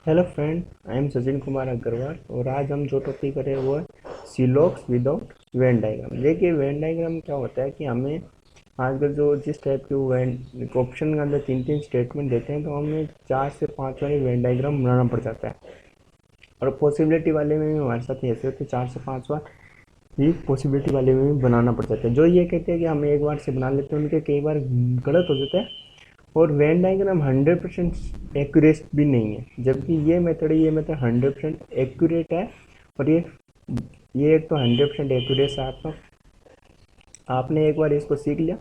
Hello friend, I am Sachin Kumar Agarwal और आज हम जो टॉपिक करें वो है सिलॉक्स विदाउट वेन डायग्राम। देखिए, वेन डायग्राम क्या होता है कि हमें आजकल जो जिस टाइप के वेन ऑप्शन के अंदर तीन तीन स्टेटमेंट देते हैं तो हमें 4 से 5 वाली वेन डायग्राम बनाना पड़ जाता है। और पॉसिबिलिटी वाले में भी हमारे साथ ऐसे होते 4 से 5 बार ही पॉसिबिलिटी वाले में भी बनाना पड़ जाता है। जो ये कहते हैं कि हम एक बार से बना लेते हैं उनके कई बार गलत हो जाता है। और वेन डायग्राम 100% एक्यूरेट भी नहीं है, जबकि ये मेथड 100% एक्यूरेट है। और ये एक तो 100% एक्यूरेट है आपका। आपने एक बार इसको सीख लिया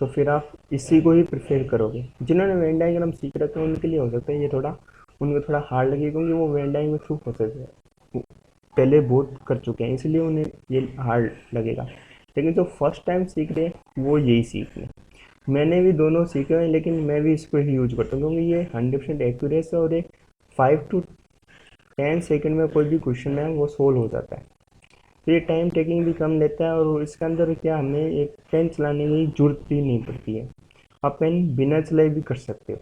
तो फिर आप इसी को ही प्रेफर करोगे। जिन्होंने वेन डायग्राम सीख रखे हैं उनके लिए हो सकता है ये थोड़ा उनको थोड़ा हार्ड लगे, क्योंकि वो वेन डायग्राम में थ्रू प्रोसेस है, पहले बहुत कर चुके हैं, इसलिए उन्हें ये हार्ड लगेगा। लेकिन जो फर्स्ट टाइम सीख रहे हैं वो यही सीख रहे हैं। मैंने भी दोनों सीखे हैं, लेकिन मैं भी इसको ही यूज करता हूँ क्योंकि ये 100% एक्यूरेट है और ये 5 to 10 सेकेंड में कोई भी क्वेश्चन है वो सोल्व हो जाता है। तो ये टाइम टेकिंग भी कम लेता है और इसके अंदर क्या हमें एक पेन चलाने की जरूरत भी नहीं पड़ती है। आप पेन बिना चलाए भी कर सकते हो।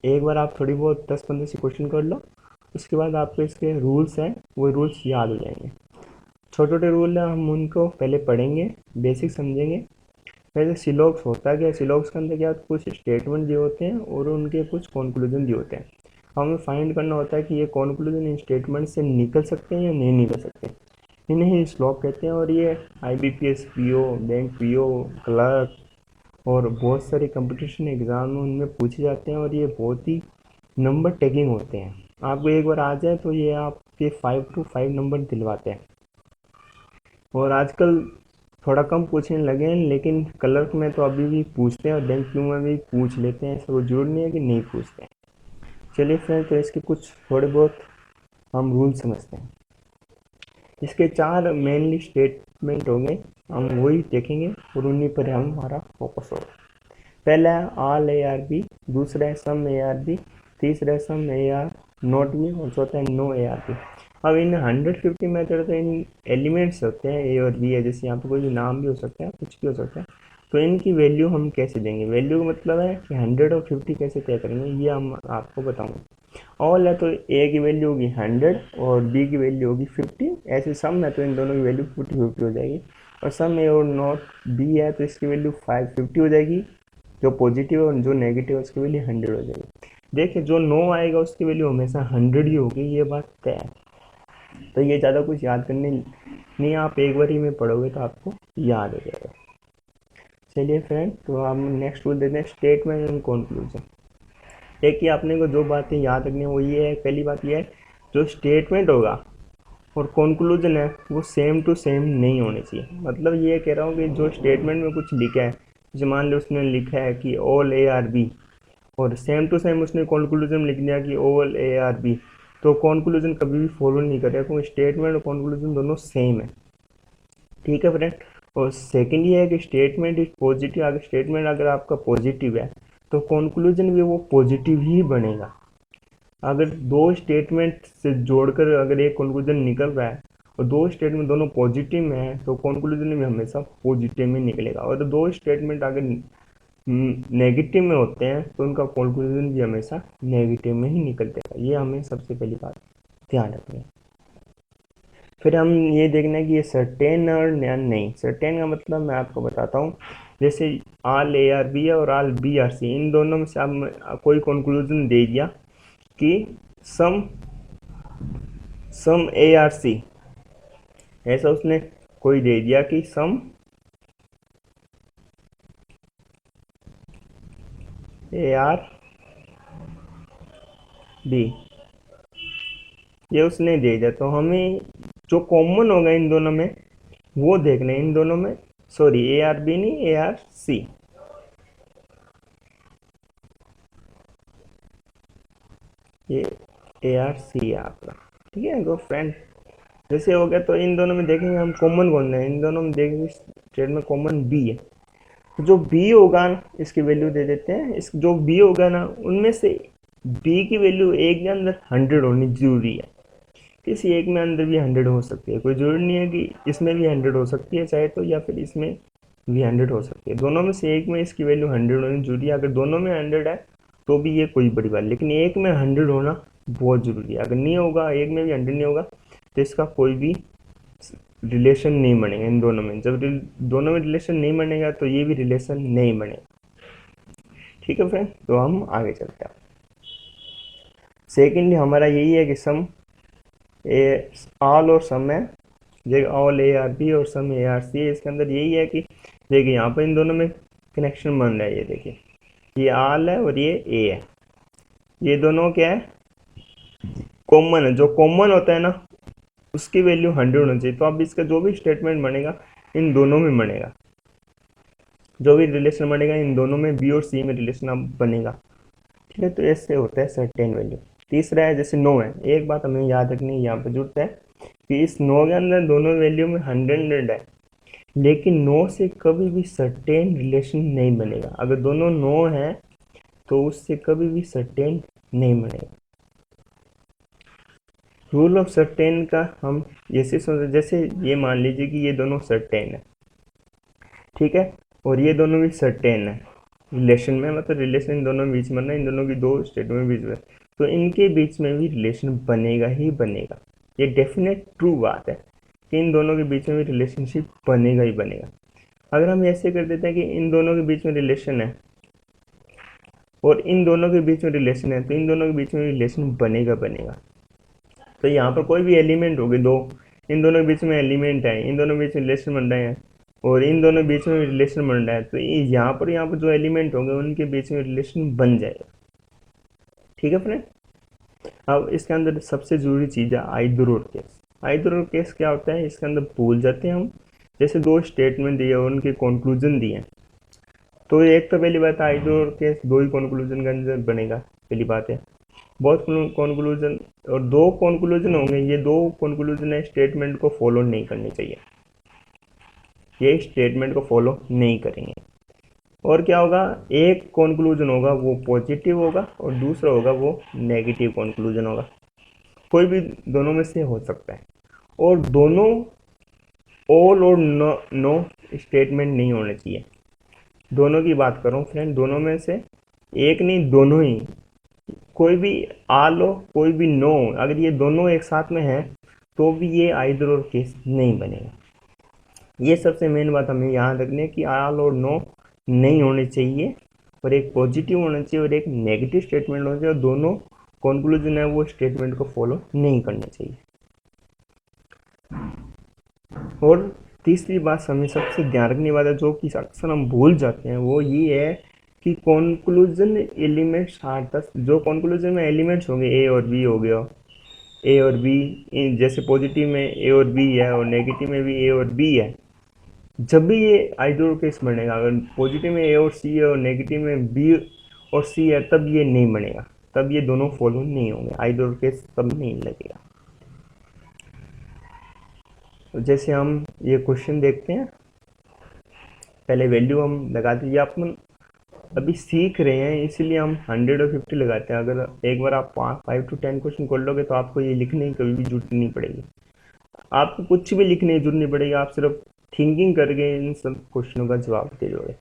एक बार आप थोड़ी बहुत 10-15 से क्वेश्चन कर लो, उसके बाद आपको इसके रूल्स हैं वो रूल्स याद हो जाएंगे। छोटे छोटे रूल हैं, हम उनको पहले पढ़ेंगे, बेसिक समझेंगे। वैसे सिलॉक्स होता है क्या, सिलॉक्स के अंदर क्या कुछ स्टेटमेंट दिए होते हैं और उनके कुछ कंक्लूजन दिए होते हैं। हमें फाइंड करना होता है कि ये कंक्लूजन इन स्टेटमेंट से निकल सकते हैं या नहीं निकल सकते। इन्हें ही स्लॉक कहते हैं। और ये IBPS PO, bank PO, clerk और बहुत सारे कंपटीशन एग्जाम में उनमें पूछे जाते हैं और ये बहुत ही नंबर टेकिंग होते हैं। आपको एक बार आ जाए तो ये आपके 5 to 5 नंबर दिलवाते हैं। और आजकल थोड़ा कम पूछने लगे हैं, लेकिन क्लर्क में तो अभी भी पूछते हैं और बैंक क्यू में भी पूछ लेते हैं, ऐसा कोई जरूर नहीं है कि नहीं पूछते हैं। चलिए फ्रेंड, तो इसके कुछ थोड़े बहुत हम रूल समझते हैं। इसके 4 मेनली स्टेटमेंट हो गए, हम वही देखेंगे और उन्हीं पर हम हमारा फोकस होगा। पहला है ऑल ARB, दूसरा है सम ARB, तीसरा है सम AR नॉट बी और चौथा है नो ARB। अब इन 150 मेथड तो इन एलिमेंट्स होते हैं ए और बी है, जैसे यहाँ पे कोई भी नाम भी हो सकता है, कुछ भी हो सकता है। तो इनकी वैल्यू हम कैसे देंगे, वैल्यू का मतलब है कि 100 और 50 कैसे तय करेंगे, ये हम आपको बताऊंगा। ऑल है तो ए की वैल्यू होगी 100 और बी की वैल्यू होगी 50। ऐसे सम है तो इन दोनों की वैल्यू 50-50 हो जाएगी। और सम ए और नॉट बी है तो इसकी वैल्यू 550 हो जाएगी। जो पॉजिटिव है और जो नेगेटिव है उसकी वैल्यू 100 हो जाएगी। देखिए, जो नो आएगा उसकी वैल्यू हमेशा 100 ही होगी, ये बात तय है। तो ये ज़्यादा कुछ याद करने नहीं, आप एक बार ही में पढ़ोगे तो आपको याद हो जाएगा। चलिए फ्रेंड, तो हम नेक्स्ट रूल देते हैं स्टेटमेंट एंड कंक्लूजन। एक ही आपने को जो बातें याद रखनी है वो ये है, पहली बात ये है, जो स्टेटमेंट होगा और कंक्लूजन है वो सेम टू सेम नहीं होने चाहिए। मतलब ये कह रहा हूँ कि जो स्टेटमेंट में कुछ लिखा है, जैसे मान लो उसने लिखा है कि ऑल ARB और सेम टू सेम उसने कंक्लूजन लिख दिया कि ऑल ARB, तो कंक्लूजन कभी भी फॉलो नहीं करेगा, क्योंकि स्टेटमेंट और कंक्लूजन दोनों सेम है। ठीक है फ्रेंड। और सेकंड ये है कि स्टेटमेंट इज पॉजिटिव, अगर स्टेटमेंट अगर आपका पॉजिटिव है तो कंक्लूजन भी वो पॉजिटिव ही बनेगा। अगर दो स्टेटमेंट से जोड़कर अगर एक कंक्लूजन निकल रहा है और दो स्टेटमेंट दोनों पॉजिटिव में है तो कंक्लूजन भी हमेशा पॉजिटिव में निकलेगा। और दो स्टेटमेंट अगर नेगेटिव में होते हैं तो उनका कंक्लूजन भी हमेशा नेगेटिव में ही निकलते हैं। ये हमें सबसे पहली बात ध्यान रखनी है। फिर हम ये देखना है कि ये सर्टेन और नहीं। सर्टेन का मतलब मैं आपको बताता हूँ। जैसे ऑल ARB है और ऑल BRC, इन दोनों में से आप कोई कंक्लूजन दे दिया कि सम सम ARC, ऐसा उसने कोई दे दिया कि सम ARB, ये उसने दे दिया, तो हमें जो कॉमन होगा इन दोनों में वो देखना है। इन दोनों में सॉरी ARB नहीं, ARC, ये ARC है आपका। ठीक है तो फ्रेंड, जैसे हो गया तो इन दोनों में देखेंगे हम कॉमन कौन है। इन दोनों में देखेंगे स्टेट में कॉमन बी है, तो जो बी होगा ना इसकी वैल्यू दे देते हैं। इस जो बी होगा ना उनमें से बी की वैल्यू एक के अंदर 100 होनी जरूरी है। किसी एक में अंदर भी 100 हो सकती है, कोई जरूरी नहीं है कि इसमें भी 100 हो सकती है चाहे तो, या फिर इसमें भी 100 हो सकती है। दोनों में से एक में इसकी वैल्यू 100 होनी जरूरी है। अगर दोनों में 100 है तो भी ये कोई बड़ी बात, लेकिन एक में 100 होना बहुत ज़रूरी है। अगर नहीं होगा, एक में भी 100 नहीं होगा तो इसका कोई भी रिलेशन नहीं बनेगा इन दोनों में। जब दोनों में रिलेशन नहीं बनेगा तो ये भी रिलेशन नहीं बनेगा। ठीक है फ्रेंड, तो हम आगे चलते हैं। सेकेंडली हमारा यही है कि सम ए ऑल और सम है, देखिए ऑल ए आर बी और सम ए आर सी है। इसके अंदर यही है कि देखिए यहाँ पर इन दोनों में कनेक्शन बन रहा है। ये देखिए, ये ऑल है और ये ए है, ये दोनों क्या है, कॉमन है। जो कॉमन होता है ना उसकी वैल्यू 100 होना चाहिए। तो अब इसका जो भी स्टेटमेंट बनेगा इन दोनों में बनेगा, जो भी रिलेशन बनेगा इन दोनों में, बी और सी में रिलेशन अब बनेगा। ठीक है, तो ऐसे होता है सर्टेन वैल्यू। तीसरा है जैसे नो है, एक बात हमें याद रखनी है यहाँ पर जरूरत है कि इस नो के अंदर दोनों वैल्यू में 100 है, लेकिन नो से कभी भी सर्टेन रिलेशन नहीं बनेगा। अगर दोनों नो है तो उससे कभी भी सर्टेन नहीं बनेगा। रूल ऑफ सर्टेन का हम ऐसे सोच, जैसे ये मान लीजिए कि ये दोनों सर्टेन है, ठीक है, और ये दोनों भी सर्टेन है रिलेशन में, मतलब रिलेशन इन दोनों के बीच में ना, इन दोनों की दो स्टेटमेंट बीच में, तो इनके बीच में भी रिलेशन बनेगा ही बनेगा। ये डेफिनेट ट्रू बात है कि इन दोनों के बीच में भी रिलेशनशिप बनेगा ही बनेगा। अगर हम ऐसे कर देते हैं कि इन दोनों के बीच में रिलेशन है और इन दोनों के बीच में रिलेशन है, तो इन दोनों के बीच में रिलेशन बनेगा बनेगा। तो यहाँ पर कोई भी एलिमेंट होगी दो, इन दोनों के बीच में एलिमेंट है, इन दोनों के बीच में रिलेशन बन रहे हैं और इन दोनों के बीच में रिलेशन बन रहा है, तो यहाँ पर जो एलिमेंट होंगे उनके बीच में रिलेशन बन जाएगा। ठीक है फ्रेंड, अब इसके अंदर सबसे ज़रूरी चीज़ है आइदर और केस। आइदर और केस क्या होता है, इसके अंदर भूल जाते हैं हम। जैसे दो स्टेटमेंट दिए और उनके कंक्लूजन दिए, तो एक तो पहली बात है आइदर और केस दो ही कंक्लूजन के अंदर बनेगा, पहली बात है। बहुत कंक्लूजन और दो कंक्लूजन होंगे, ये दो कंक्लूजन है स्टेटमेंट को फॉलो नहीं करनी चाहिए, ये स्टेटमेंट को फॉलो नहीं करेंगे। और क्या होगा, एक कंक्लूजन होगा वो पॉजिटिव होगा और दूसरा होगा वो नेगेटिव कंक्लूजन होगा, कोई भी दोनों में से हो सकता है। और दोनों ऑल और नो नो स्टेटमेंट नहीं होने चाहिए। दोनों की बात करूँ फ्रेंड, दोनों में से एक नहीं, दोनों ही, कोई भी आल हो कोई भी नो, अगर ये दोनों एक साथ में है तो भी ये आइदर और केस नहीं बनेगा। ये सबसे मेन बात हमें याद रखनी है कि आल और नो नहीं होने चाहिए और एक पॉजिटिव होना चाहिए और एक नेगेटिव स्टेटमेंट होना चाहिए, और दोनों कंक्लूजन है वो स्टेटमेंट को फॉलो नहीं करना चाहिए। और तीसरी बात हमें सबसे ध्यान रखने वाला जो कि अक्सर हम भूल जाते हैं वो ये है कि कंक्लूजन एलिमेंट्स आर द, जो कंक्लूजन में एलिमेंट्स होंगे ए और बी हो गया, ए और बी, जैसे पॉजिटिव में ए और बी है और नेगेटिव में भी ए और बी है, जब भी ये आइदर केस बनेगा, अगर पॉजिटिव में ए और सी है और नेगेटिव में बी और सी है, तब ये नहीं बनेगा, तब ये दोनों फॉलो नहीं होंगे, आइदर केस तब नहीं लगेगा। तो जैसे हम ये क्वेश्चन देखते हैं, पहले वैल्यू हम लगा दीजिए। अपन अभी सीख रहे हैं इसलिए हम 100 और 50 लगाते हैं। अगर एक बार आप 5 to 10 क्वेश्चन कर लोगे तो आपको ये लिखने की कभी भी जरूरत नहीं पड़ेगी, आपको कुछ भी लिखने की जरूरत नहीं पड़ेगी, आप सिर्फ थिंकिंग करके इन सब क्वेश्चनों का जवाब दे दोगे।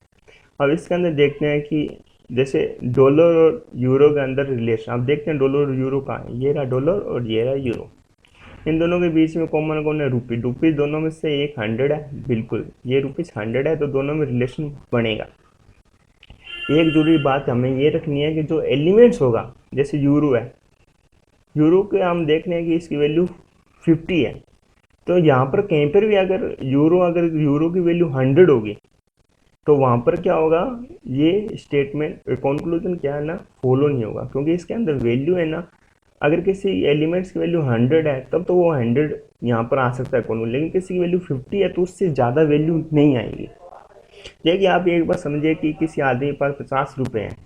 अब इसके अंदर देखते हैं कि जैसे डॉलर और यूरो के अंदर रिलेशन, अब देखते हैं डॉलर और यूरो कहाँ है। ये रहा डॉलर और ये रहा यूरो, इन दोनों के बीच में कॉमन कौन है, रुपी। रुपीज दोनों में से एक 100 है, बिल्कुल ये रुपीज 100 है, तो दोनों में रिलेशन बनेगा। एक जरूरी बात हमें ये रखनी है कि जो एलिमेंट्स होगा, जैसे यूरो है, यूरो के हम देख रहे हैं कि इसकी वैल्यू 50 है, तो यहाँ पर कहीं पर भी अगर यूरो की वैल्यू 100 होगी तो वहाँ पर क्या होगा, ये स्टेटमेंट कंक्लूजन क्या है ना, फॉलो नहीं होगा, क्योंकि इसके अंदर वैल्यू है ना, अगर किसी एलिमेंट्स की वैल्यू 100 है तब तो वो 100 यहाँ पर आ सकता है कौन, लेकिन किसी की वैल्यू 50 है तो उससे ज़्यादा वैल्यू नहीं आएगी। देखिए आप एक बार समझिए कि किसी आदमी के पास 50 रुपये हैं,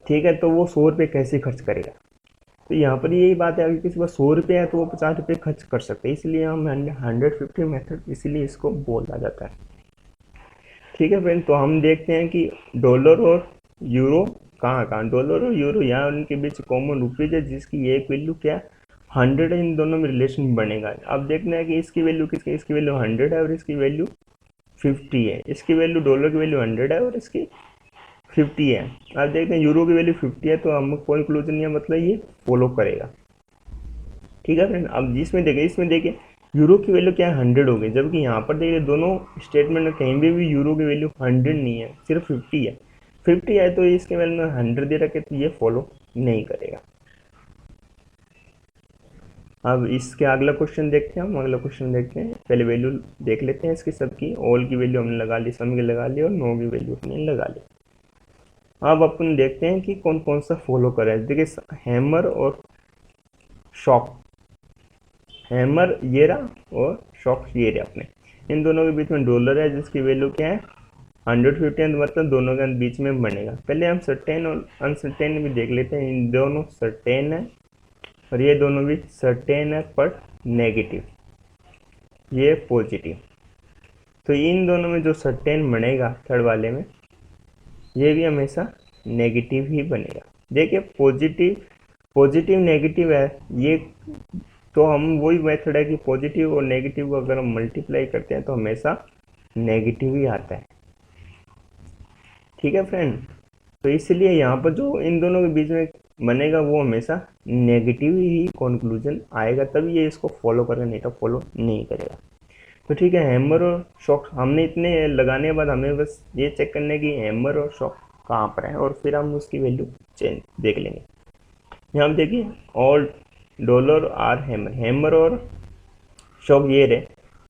ठीक है, तो वो 100 रुपये कैसे खर्च करेगा। तो यहाँ पर यही बात है, अगर किसी पास 100 रुपये है तो वो 50 रुपये खर्च कर सकते हैं, इसलिए हम 150 मेथड इसीलिए इसको बोला जाता है। ठीक है फ्रेंड, तो हम देखते हैं कि डॉलर और यूरो कहाँ, डॉलर और यूरो यहाँ उनके बीच कॉमन रुपीज है जिसकी एक वैल्यू क्या 100 है, इन दोनों में रिलेशन बनेगा। अब देखना है कि इसकी वैल्यू किसकी, इसकी वैल्यू 100 है और इसकी वैल्यू 50 है, इसकी वैल्यू डॉलर की वैल्यू 100 है और इसकी 50 है। अब देखते हैं यूरो की वैल्यू 50 है, तो हम कोई इंक्लूजन नहीं है, मतलब ये फॉलो करेगा। ठीक है फ्रेंड, अब इसमें देखिए यूरो की वैल्यू क्या है, 100 हो गई, जबकि यहाँ पर देखिए दोनों स्टेटमेंट में कहीं भी यूरो की वैल्यू 100 नहीं है, सिर्फ 50 है। 50 है तो इसके वैल्यू में 100 दे रखे, तो ये फॉलो नहीं करेगा। अब इसके अगला क्वेश्चन देखते हैं, हम अगला क्वेश्चन देखते हैं, पहले वैल्यू देख लेते हैं इसकी सबकी। ऑल की वैल्यू हमने लगा ली, सम की लगा ली, और नो की वैल्यू हमने लगा ली। अब अपन देखते हैं कि कौन कौन सा फॉलो कर रहा है। देखिए हैमर और शॉक, हैमर ये रहा और शॉक ये रहा अपने, इन दोनों के बीच में डॉलर है जिसकी वैल्यू क्या है 150, मतलब दोनों के बीच में बनेगा। पहले हम सर्टेन और अनसर्टेन भी देख लेते हैं। इन दोनों सर्टेन है और ये दोनों भी सर्टेन है पर नेगेटिव, ये पॉजिटिव। तो इन दोनों में जो सर्टेन बनेगा थर्ड वाले में, ये भी हमेशा नेगेटिव ही बनेगा। देखिए पॉजिटिव पॉजिटिव नेगेटिव है ये, तो हम वही मेथड है कि पॉजिटिव और नेगेटिव को अगर हम मल्टीप्लाई करते हैं तो हमेशा नेगेटिव ही आता है। ठीक है फ्रेंड, तो इसलिए यहाँ पर जो इन दोनों के बीच में बनेगा वो हमेशा नेगेटिव ही कंक्लूजन आएगा, तभी ये इसको फॉलो करेगा, नहीं तो फॉलो नहीं करेगा। तो ठीक है, हैमर और शॉक हमने इतने लगाने के बाद हमें बस ये चेक करना है कि हैमर और शॉक कहाँ पर है, और फिर हम उसकी वैल्यू चेंज देख लेंगे। यहाँ पे देखिए all dollar are hammer, hammer और शॉक ये रहे,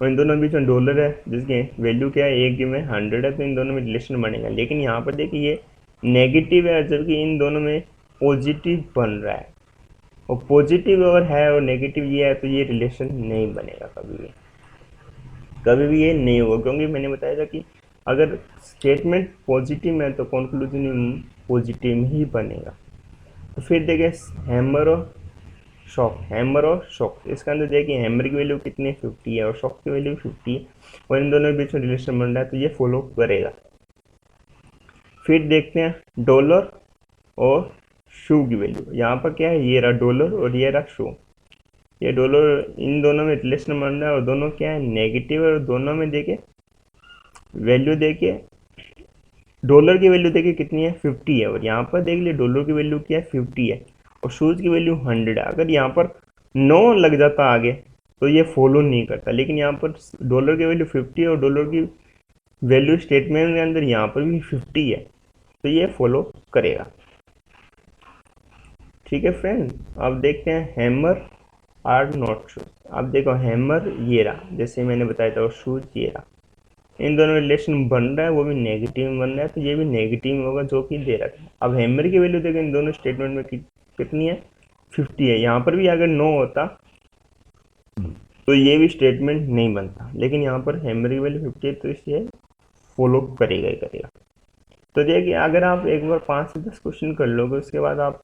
और इन दोनों के बीच में डॉलर है जिसकी वैल्यू क्या है, एक में 100 है, तो इन दोनों में रिलेशन बनेगा। लेकिन यहाँ पर देखिए ये नेगेटिव है, जबकि इन दोनों में पॉजिटिव बन रहा है, और पॉजिटिव और है और नेगेटिव ये है, तो ये रिलेशन नहीं बनेगा कभी भी ये नहीं होगा, क्योंकि मैंने बताया था कि अगर स्टेटमेंट पॉजिटिव है तो कंक्लूजन पॉजिटिव ही बनेगा। तो फिर देखिए हैमर और शॉक, हैमर और शॉक, इसके अंदर देखिए हैमर की वैल्यू कितनी है 50 है और शॉक की वैल्यू 50 है, और इन दोनों के बीच में रिलेशन बन रहा है, तो ये फॉलो करेगा। फिर देखते हैं डॉलर और शू की वैल्यू। यहाँ पर क्या है, ये रहा डॉलर और ये रहा शू, ये डॉलर, इन दोनों में रिलेशन बन रहा है और दोनों क्या है नेगेटिव है, और दोनों में देखिए वैल्यू देखिए डॉलर की वैल्यू देखिए कितनी है 50 है, और यहाँ पर देख लिए डॉलर की वैल्यू क्या है 50 है, और शूज़ की वैल्यू 100 है। अगर यहाँ पर 9 लग जाता आगे तो ये फॉलो नहीं करता, लेकिन यहाँ पर डॉलर की वैल्यू 50 है और डॉलर की वैल्यू स्टेटमेंट के अंदर यहाँ पर भी 50 है, तो ये फॉलो करेगा। ठीक है फ्रेंड, अब देखते हैं हैमर आर नॉट शूज। अब देखो हैमर ये रहा जैसे मैंने बताया था, और शूज ये रहा, इन दोनों रिलेशन बन रहा है, वो भी नेगेटिव में बन रहा है, तो ये भी नेगेटिव में होगा जो कि दे रखा है। अब हैमर की वैल्यू देखो इन दोनों स्टेटमेंट में कितनी है 50 है, यहाँ पर भी अगर 9 होता तो ये भी स्टेटमेंट नहीं बनता, लेकिन यहाँ पर हैमर की वैल्यू 50 है तो इसलिए फॉलो करेगा ही करेगा। तो देखिए अगर आप एक बार 5 से 10 क्वेश्चन कर लोगे, उसके बाद आप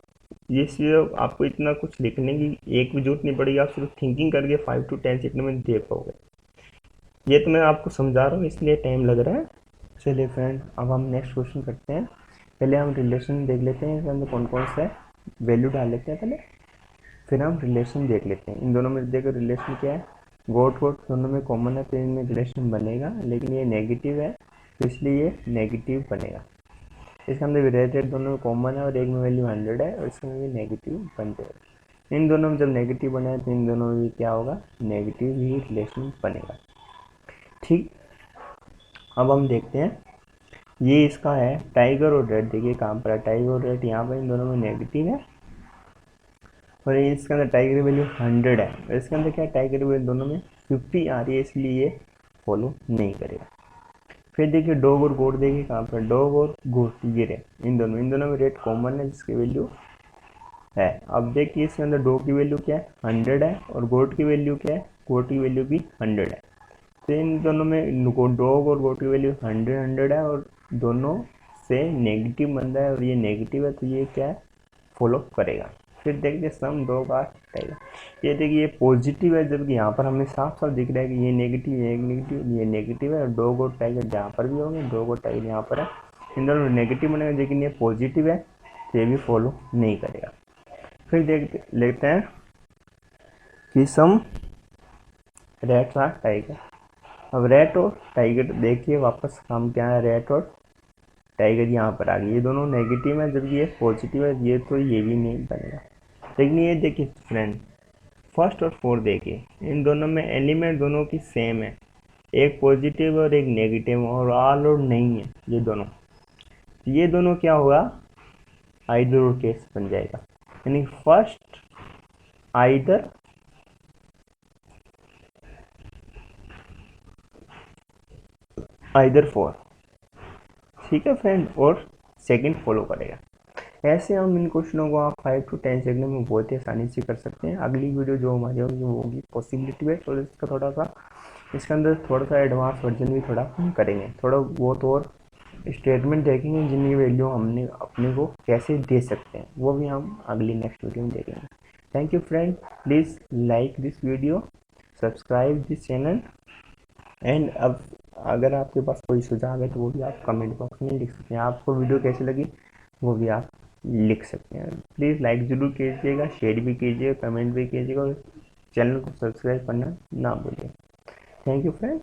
ये चीज़ आपको इतना कुछ लिखने की एक भी जरूरत नहीं पड़ेगी, आप सिर्फ थिंकिंग करके 5 to 10 सेकंड में दे पाओगे। ये तो मैं आपको समझा रहा हूँ इसलिए टाइम लग रहा है। चलिए फ्रेंड, अब हम नेक्स्ट क्वेश्चन करते हैं। पहले हम रिलेशन देख लेते हैं, इसके अंदर कौन कौन सा है, वैल्यू डाल लेते हैं पहले, फिर हम रिलेशन देख लेते हैं। इन दोनों में देखो रिलेशन क्या है, गोट गोट दोनों में कॉमन है तो इनमें रिलेशन बनेगा, लेकिन ये नेगेटिव है तो इसलिए ये नेगेटिव बनेगा। इसके अंदर रिलेटेड दोनों में कॉमन है और एक में वैल्यू 100 है और इसमें भी नेगेटिव बन जाएगा। इन दोनों में जब नेगेटिव बना है तो इन दोनों में भी क्या होगा, नेगेटिव ही रिलेशन बनेगा। ठीक, अब हम देखते हैं ये इसका है टाइगर और रेड। देखिए कहाँ पर है टाइगर और रेड, यहाँ पर इन दोनों में नेगेटिव है, और इसके अंदर टाइगर की वैल्यू 100 है, और इसके अंदर क्या है टाइगर की वैल्यू दोनों में 50 आ रही है, इसलिए ये फॉलो नहीं करेगा। फिर देखिए डॉग और गोट, देखिए कहाँ पर डॉग और गोट ये रहे, इन दोनों में रेड कॉमन है जिसकी वैल्यू है। अब देखिए इसके अंदर डॉग की वैल्यू क्या है 100 है, और गोट की वैल्यू क्या है, गोट की वैल्यू भी 100 है। तो इन दोनों में डॉग और गोट की वैल्यू 100 है, और दोनों से नेगेटिव बन रहा है और ये नेगेटिव है, तो ये क्या है फॉलो करेगा। फिर देखिए सम डॉग आर टाइगर, ये देखिए ये पॉजिटिव है, जबकि यहाँ पर हमें साफ साफ दिख रहा है कि ये नेगेटिव ये नेगेटिव है, और डॉग और टाइगर जहाँ पर भी होंगे, डॉग और टाइगर यहाँ पर है, इन दोनों नेगेटिव बनेगा, लेकिन ये पॉजिटिव है तो ये भी फॉलो नहीं करेगा। फिर देख लेते हैं कि सम रैट्स आर टाइगर। अब रैट और टाइगर देखिए वापस काम क्या है, रैट और टाइगर यहाँ पर आ गई, ये दोनों नेगेटिव है, जब ये पॉजिटिव है ये तो ये भी नहीं बनेगा। लेकिन ये देखिए फ्रेंड, फर्स्ट और फोर्थ देखिए, इन दोनों में एलिमेंट दोनों की सेम है, एक पॉजिटिव और एक नेगेटिव, और ऑल और नहीं है ये दोनों क्या होगा, आइदर और केस बन जाएगा, यानी फर्स्ट आइदर आइदर फोर, ठीक है फ्रेंड, और सेकंड फॉलो करेगा। ऐसे हम इन क्वेश्चनों को आप 5 to 10 सेकंड में बहुत ही आसानी से कर सकते हैं। अगली वीडियो जो हमारी होगी वो होगी पॉसिबिलिटी बेस्ड, और इसका थोड़ा सा इसके अंदर थोड़ा सा एडवांस वर्जन भी थोड़ा हम करेंगे, थोड़ा बहुत और स्टेटमेंट देखेंगे जिनकी वैल्यू हमने अपने को कैसे दे सकते हैं, वो भी हम अगली नेक्स्ट वीडियो में देखेंगे। Thank you friend, please like this video, subscribe this channel, and अब अगर आपके पास कोई सुझाव है तो वो भी आप कमेंट बॉक्स में लिख सकते हैं। आपको वीडियो कैसी लगी वो भी आप लिख सकते हैं। प्लीज़ लाइक ज़रूर कीजिएगा, शेयर भी कीजिएगा, कमेंट भी कीजिएगा, और चैनल को सब्सक्राइब करना ना भूलिए। Thank you friend.